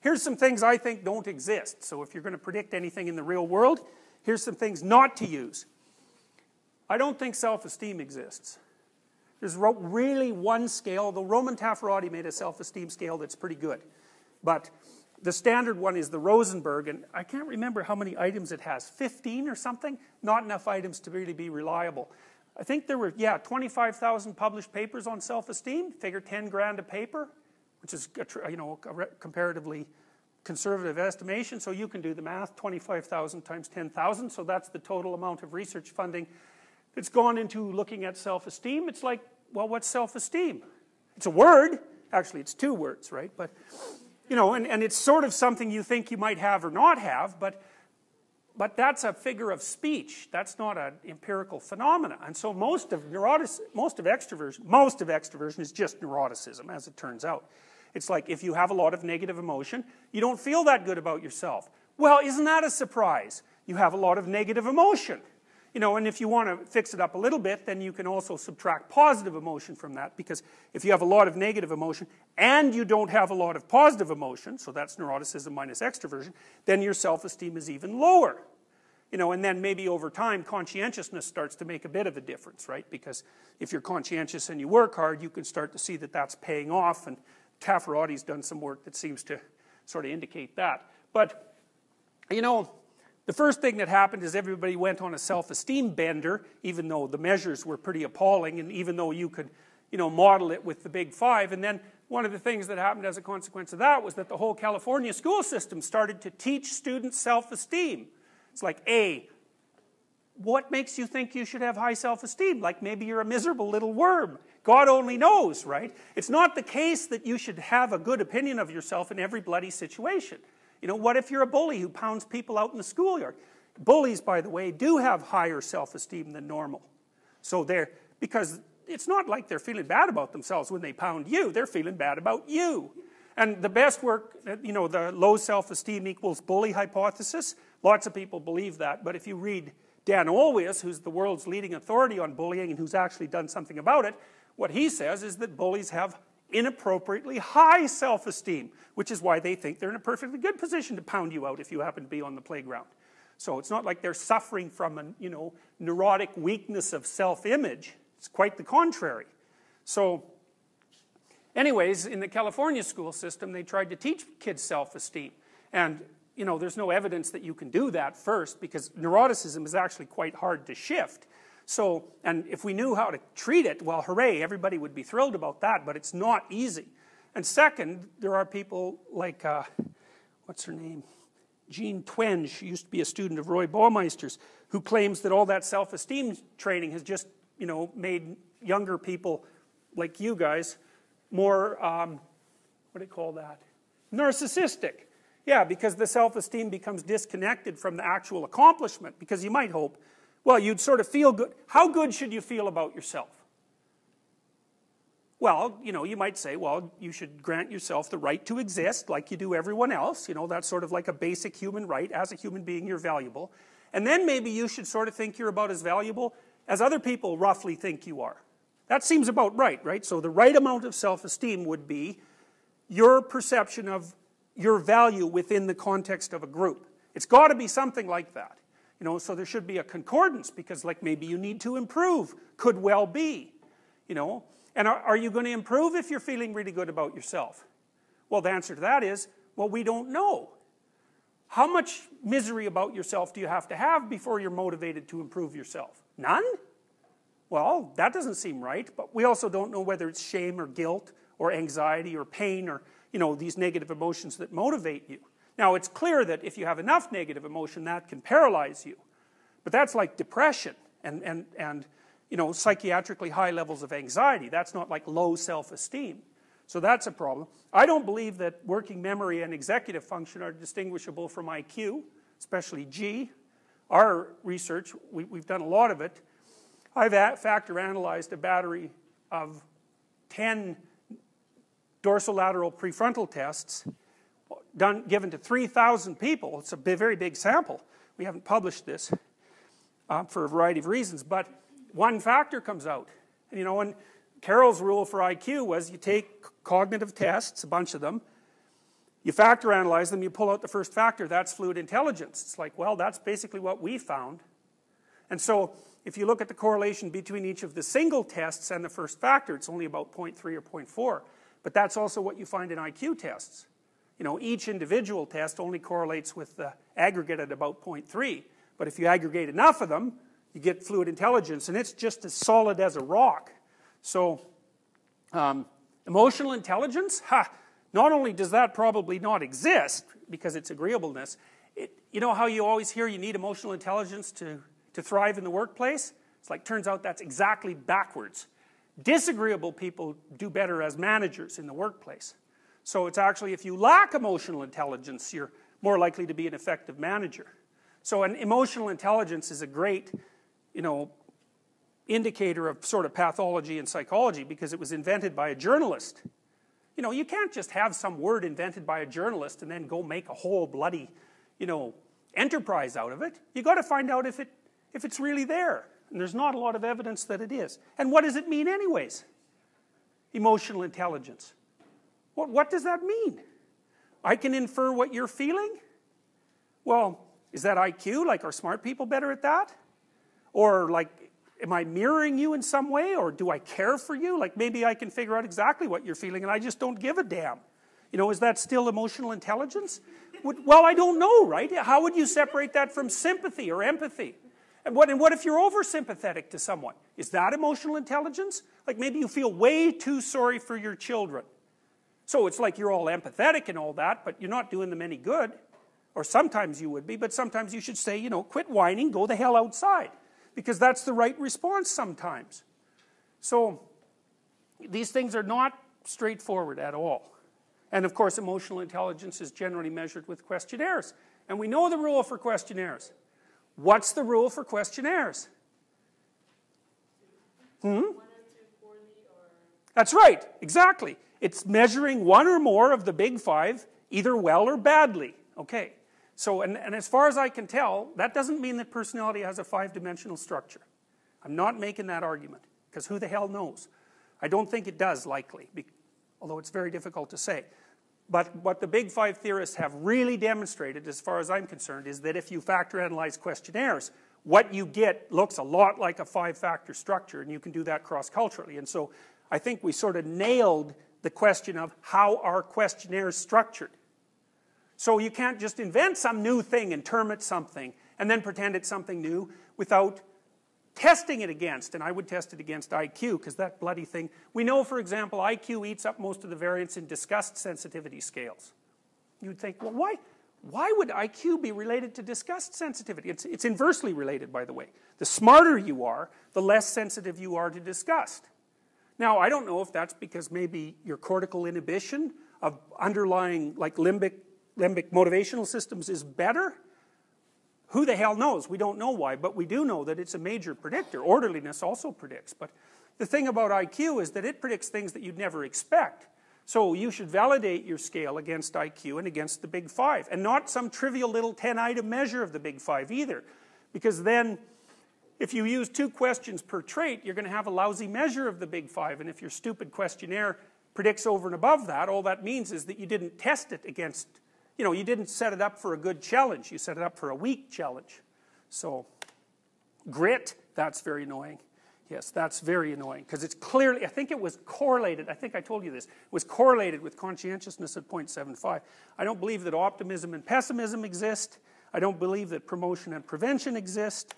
Here's some things I think don't exist. So if you're going to predict anything in the real world, here's some things not to use. I don't think self-esteem exists. There's really one scale. The Roman Taffarati made a self-esteem scale that's pretty good. But the standard one is the Rosenberg, and I can't remember how many items it has. 15 or something? Not enough items to really be reliable. I think there were, 25,000 published papers on self-esteem. Figure 10 grand a paper, which is, a comparatively conservative estimation. So you can do the math, 25,000 times 10,000. So that's the total amount of research funding that's gone into looking at self-esteem. It's like, well, what's self-esteem? It's a word. Actually, it's two words, right? But, and it's sort of something you think you might have or not have, but that's a figure of speech. That's not an empirical phenomena. And so most of extroversion is just neuroticism, as it turns out. It's like if you have a lot of negative emotion, you don't feel that good about yourself. Well, isn't that a surprise? You have a lot of negative emotion. And if you want to fix it up a little bit, then you can also subtract positive emotion from that, because if you have a lot of negative emotion and you don't have a lot of positive emotion, so that's neuroticism minus extroversion, then your self-esteem is even lower. And then maybe over time, conscientiousness starts to make a bit of a difference, right? Because if you're conscientious and you work hard, you can start to see that that's paying off, and Taffarati's done some work that seems to sort of indicate that. But, the first thing that happened is everybody went on a self-esteem bender, even though the measures were pretty appalling, and even though you could, model it with the big five. And then one of the things that happened as a consequence of that was that the whole California school system started to teach students self-esteem. It's like, what makes you think you should have high self-esteem? Like maybe you're a miserable little worm. God only knows, right? It's not the case that you should have a good opinion of yourself in every bloody situation. What if you're a bully who pounds people out in the schoolyard? Bullies, by the way, do have higher self-esteem than normal. So because it's not like they're feeling bad about themselves when they pound you, they're feeling bad about you. And the best work, the low self-esteem equals bully hypothesis, lots of people believe that, but if you read Dan Olweus, who's the world's leading authority on bullying and who's actually done something about it, what he says is that bullies have inappropriately high self-esteem, which is why they think they're in a perfectly good position to pound you out if you happen to be on the playground. So it's not like they're suffering from a neurotic weakness of self-image. It's quite the contrary. So anyways, in the California school system, they tried to teach kids self-esteem. And there's no evidence that you can do that first, because neuroticism is actually quite hard to shift. So, and if we knew how to treat it, well, hooray, everybody would be thrilled about that, but it's not easy. And second, there are people like, what's her name? Jean Twenge, she used to be a student of Roy Baumeister's, who claims that all that self-esteem training has just, made younger people like you guys more, what do they call that? Narcissistic. Yeah, because the self-esteem becomes disconnected from the actual accomplishment, because you might hope, well, you'd sort of feel good. How good should you feel about yourself? Well, you might say, well, you should grant yourself the right to exist like you do everyone else. That's sort of like a basic human right. As a human being, you're valuable. And then maybe you should sort of think you're about as valuable as other people roughly think you are. That seems about right? So the right amount of self-esteem would be your perception of your value within the context of a group. It's got to be something like that. So there should be a concordance, because like maybe you need to improve, could well be, And are you going to improve if you're feeling really good about yourself? Well, the answer to that is, well, we don't know. How much misery about yourself do you have to have before you're motivated to improve yourself? None? Well, that doesn't seem right, but we also don't know whether it's shame or guilt or anxiety or pain or, these negative emotions that motivate you. Now, it's clear that if you have enough negative emotion, that can paralyze you. But that's like depression and psychiatrically high levels of anxiety. That's not like low self-esteem. So that's a problem. I don't believe that working memory and executive function are distinguishable from IQ, especially G. Our research, we've done a lot of it. I've factor analyzed a battery of 10 dorsolateral prefrontal tests given to 3,000 people. It's a very big sample. We haven't published this for a variety of reasons, but one factor comes out. And Carroll's rule for IQ was you take cognitive tests, a bunch of them, You factor analyze them, you pull out the first factor, that's fluid intelligence. It's like, well, that's basically what we found. And so, if you look at the correlation between each of the single tests and the first factor, it's only about 0.3 or 0.4. But that's also what you find in IQ tests. You know, each individual test only correlates with the aggregate at about 0.3. But if you aggregate enough of them, you get fluid intelligence, and it's just as solid as a rock. So, emotional intelligence, not only does that probably not exist, because it's agreeableness, you know how you always hear you need emotional intelligence to thrive in the workplace? It's like, turns out that's exactly backwards. Disagreeable people do better as managers in the workplace. So it's actually, if you lack emotional intelligence, you're more likely to be an effective manager. So an emotional intelligence is a great, you know, indicator of sort of pathology and psychology, because it was invented by a journalist. You know, you can't just have some word invented by a journalist and then go make a whole bloody, you know, enterprise out of it. You got to find out if it's really there. And there's not a lot of evidence that it is. And what does it mean anyways? Emotional intelligence. What does that mean? I can infer what you're feeling? Well, is that IQ? Like, are smart people better at that? Or like, am I mirroring you in some way? Or do I care for you? Like, maybe I can figure out exactly what you're feeling and I just don't give a damn. You know, is that still emotional intelligence? Well, I don't know, right? How would you separate that from sympathy or empathy? And what if you're over-sympathetic to someone? Is that emotional intelligence? Like, maybe you feel way too sorry for your children. So it's like you're all empathetic and all that, but you're not doing them any good. Or sometimes you would be, but sometimes you should say, you know, quit whining, go the hell outside. Because that's the right response sometimes. So, these things are not straightforward at all. And of course, emotional intelligence is generally measured with questionnaires. And we know the rule for questionnaires. What's the rule for questionnaires? That's right, exactly. It's measuring one or more of the big five, either well or badly. Okay. So, and as far as I can tell, that doesn't mean that personality has a five-dimensional structure. I'm not making that argument, because who the hell knows? I don't think it does, likely, although it's very difficult to say. But what the big five theorists have really demonstrated, as far as I'm concerned, is that if you factor analyze questionnaires, what you get looks a lot like a five-factor structure, and you can do that cross-culturally. And so I think we sort of nailed the question of how are questionnaires structured. So you can't just invent some new thing and term it something and then pretend it's something new without testing it against. And I would test it against IQ, because that bloody thing. We know, for example, IQ eats up most of the variance in disgust sensitivity scales. You'd think, well, why would IQ be related to disgust sensitivity? It's inversely related, by the way. The smarter you are, the less sensitive you are to disgust. Now, I don't know if that's because maybe your cortical inhibition of underlying, like, limbic motivational systems is better. Who the hell knows? We don't know why, but we do know that it's a major predictor. Orderliness also predicts. But the thing about IQ is that it predicts things that you'd never expect. So you should validate your scale against IQ and against the big five, and not some trivial little 10-item measure of the big five either. Because then, if you use 2 questions per trait, you're going to have a lousy measure of the big five, and if your stupid questionnaire predicts over and above that, all that means is that you didn't test it against, you know, you didn't set it up for a good challenge, you set it up for a weak challenge. So, grit, that's very annoying. Yes, that's very annoying, because it's clearly, I think it was correlated, I think I told you this, it was correlated with conscientiousness at 0.75. I don't believe that optimism and pessimism exist. I don't believe that promotion and prevention exist.